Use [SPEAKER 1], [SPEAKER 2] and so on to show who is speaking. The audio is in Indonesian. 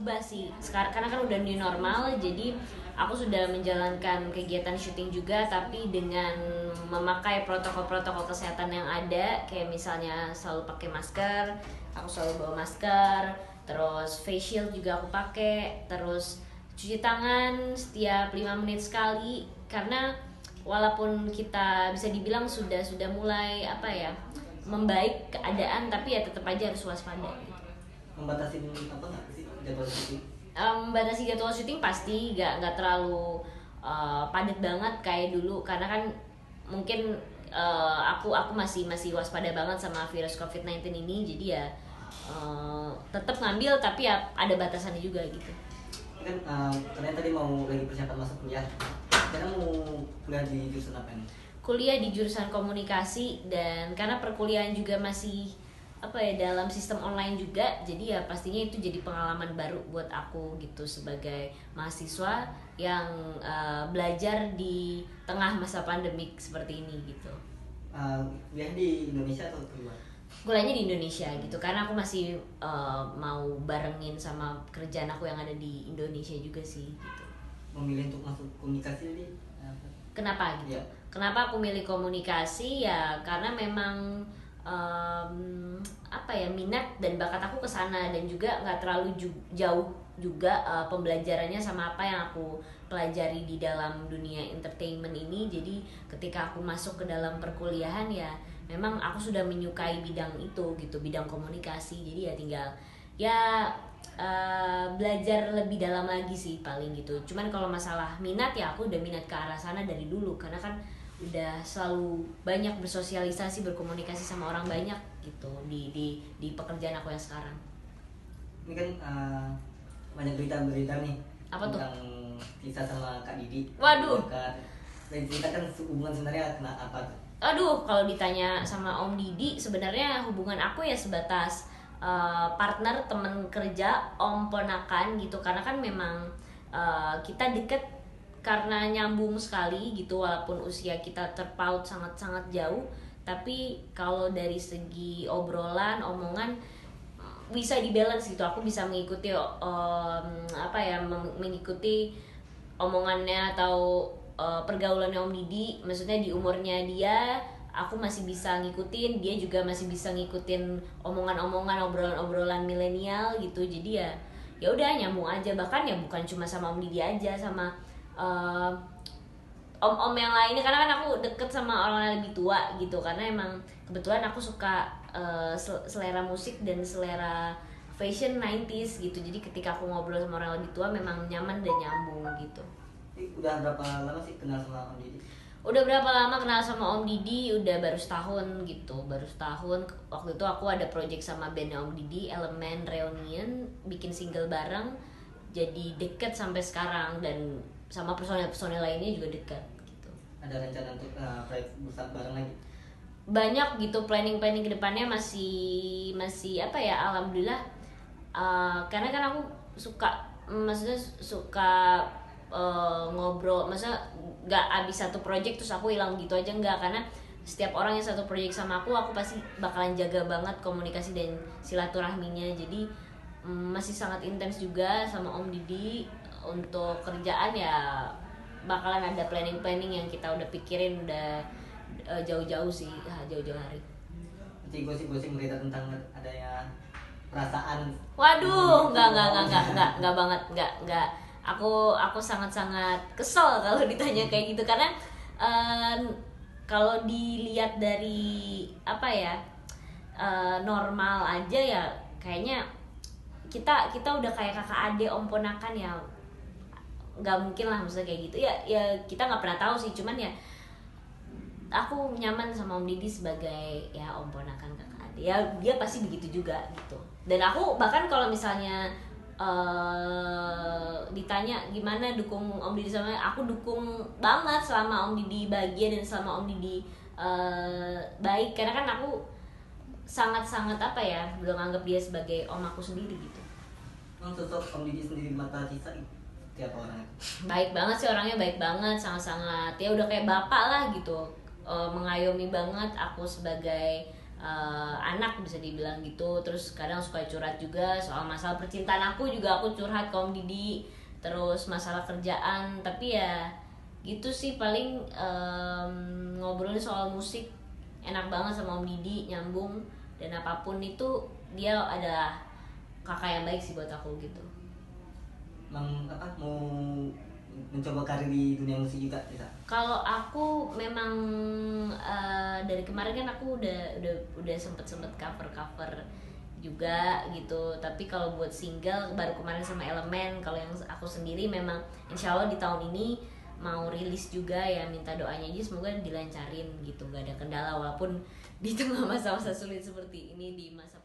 [SPEAKER 1] berubah sih sekarang karena kan udah new normal, jadi aku sudah menjalankan kegiatan syuting juga tapi dengan memakai protokol-protokol kesehatan yang ada, kayak misalnya selalu pakai masker, aku selalu bawa masker, terus face shield juga aku pakai, terus cuci tangan setiap 5 menit sekali, karena walaupun kita bisa dibilang sudah mulai apa ya membaik keadaan, tapi ya tetap aja harus waspada gitu.
[SPEAKER 2] Membatasi apa nggak sih jadwal syuting?
[SPEAKER 1] Membatasi jadwal syuting pasti nggak terlalu padat banget kayak dulu, karena kan mungkin aku masih waspada banget sama virus COVID-19 ini, jadi ya tetap ngambil tapi ya ada batasannya juga gitu.
[SPEAKER 2] Kan katanya tadi mau lagi persiapan masuk kuliah. Sekarang mau kuliah di jurusan apa nih?
[SPEAKER 1] Kuliah di jurusan komunikasi, dan karena perkuliahan juga masih apa ya dalam sistem online juga, jadi ya pastinya itu jadi pengalaman baru buat aku gitu sebagai mahasiswa yang belajar di tengah masa pandemik seperti ini gitu.
[SPEAKER 2] Kuliah di Indonesia atau di luar?
[SPEAKER 1] Kuliahnya di Indonesia gitu karena aku masih mau barengin sama kerjaan aku yang ada di Indonesia juga sih gitu.
[SPEAKER 2] Memilih untuk masuk komunikasi jadi
[SPEAKER 1] Kenapa gitu?
[SPEAKER 2] Ya.
[SPEAKER 1] Kenapa aku milih komunikasi ya karena memang apa ya minat dan bakat aku ke sana, dan juga nggak terlalu jauh juga pembelajarannya sama apa yang aku pelajari di dalam dunia entertainment ini. Jadi ketika aku masuk ke dalam perkuliahan ya memang aku sudah menyukai bidang itu gitu, bidang komunikasi. Jadi ya tinggal ya belajar lebih dalam lagi sih paling gitu. Cuman kalau masalah minat ya aku udah minat ke arah sana dari dulu, karena kan udah selalu banyak bersosialisasi, berkomunikasi sama orang banyak gitu di pekerjaan aku yang sekarang.
[SPEAKER 2] Ini kan banyak berita-berita nih
[SPEAKER 1] Apa tuh?
[SPEAKER 2] tentang kisah sama Kak Didi.
[SPEAKER 1] Waduh.
[SPEAKER 2] Dan cerita kan hubungan sebenarnya kena apa tuh?
[SPEAKER 1] Aduh, kalau ditanya sama Om Didi, sebenarnya hubungan aku ya sebatas partner, temen kerja, om ponakan gitu. Karena kan memang kita deket karena nyambung sekali gitu, walaupun usia kita terpaut sangat-sangat jauh. Tapi kalau dari segi obrolan, omongan bisa dibalance gitu. Aku bisa mengikuti mengikuti omongannya atau pergaulannya Om Didi, maksudnya di umurnya dia aku masih bisa ngikutin, dia juga masih bisa ngikutin omongan-omongan, obrolan-obrolan milenial gitu. Jadi ya udah nyambung aja, bahkan ya bukan cuma sama Om Didi aja, sama om-om yang lainnya, karena kan aku deket sama orang yang lebih tua gitu, karena emang kebetulan aku suka selera musik dan selera fashion 90s gitu. Jadi ketika aku ngobrol sama orang yang lebih tua memang nyaman dan nyambung gitu.
[SPEAKER 2] Udah berapa lama sih kenal sama Om Didi?
[SPEAKER 1] Udah berapa lama kenal sama Om Didi? Udah baru setahun gitu, baru setahun. Waktu itu aku ada project sama bandnya Om Didi, Elemen Reunion, bikin single bareng, jadi deket sampai sekarang, dan sama personel-personel lainnya juga dekat gitu.
[SPEAKER 2] Ada rencana untuk proyek besar bareng lagi?
[SPEAKER 1] Banyak gitu, planning kedepannya masih apa ya, alhamdulillah. Karena kan aku maksudnya suka ngobrol, masa nggak abis satu project terus aku hilang gitu aja, nggak. Karena setiap orang yang satu project sama aku pasti bakalan jaga banget komunikasi dan silaturahminya. Jadi masih sangat intens juga sama Om Didi. Untuk kerjaan ya bakalan ada planning yang kita udah pikirin udah jauh-jauh sih, jauh-jauh hari.
[SPEAKER 2] Nanti gosip-gosip berita tentang adanya perasaan.
[SPEAKER 1] Waduh, enggak banget, enggak. Aku sangat-sangat kesel kalau ditanya kayak gitu, karena kalau dilihat dari apa ya normal aja ya kayaknya kita udah kayak kakak adik, om ponakan ya, nggak mungkin lah maksudnya kayak gitu ya kita nggak pernah tahu sih. Cuman ya aku nyaman sama Om Didi sebagai ya om ponakan, kakak adik ya, dia pasti begitu juga gitu. Dan aku bahkan kalau misalnya ditanya gimana dukung Om Didi sama aku, dukung banget selama Om Didi bahagia dan selama Om Didi baik, karena kan aku sangat-sangat apa ya belum anggap dia sebagai om aku sendiri gitu.
[SPEAKER 2] Sosok Om Didi sendiri mata Tisa tiap orang
[SPEAKER 1] Baik banget sih orangnya, baik banget, sangat-sangat ya udah kayak bapak lah gitu. Mengayomi banget aku sebagai anak bisa dibilang gitu. Terus kadang suka curhat juga soal masalah percintaan aku juga, aku curhat ke Om Didi. Terus masalah kerjaan, tapi ya gitu sih paling ngobrolin soal musik enak banget sama Om Didi, nyambung. Dan apapun itu dia adalah kakak yang baik sih buat aku gitu.
[SPEAKER 2] Mau mencoba karir di dunia musik juga bisa?
[SPEAKER 1] Kalau aku memang dari kemarin kan aku udah sempet cover juga gitu. Tapi kalau buat single baru kemarin sama Elemen. Kalau yang aku sendiri memang insya Allah di tahun ini mau rilis juga ya, minta doanya aja semoga dilancarin gitu, gak ada kendala walaupun di tengah masa-masa sulit seperti ini di masa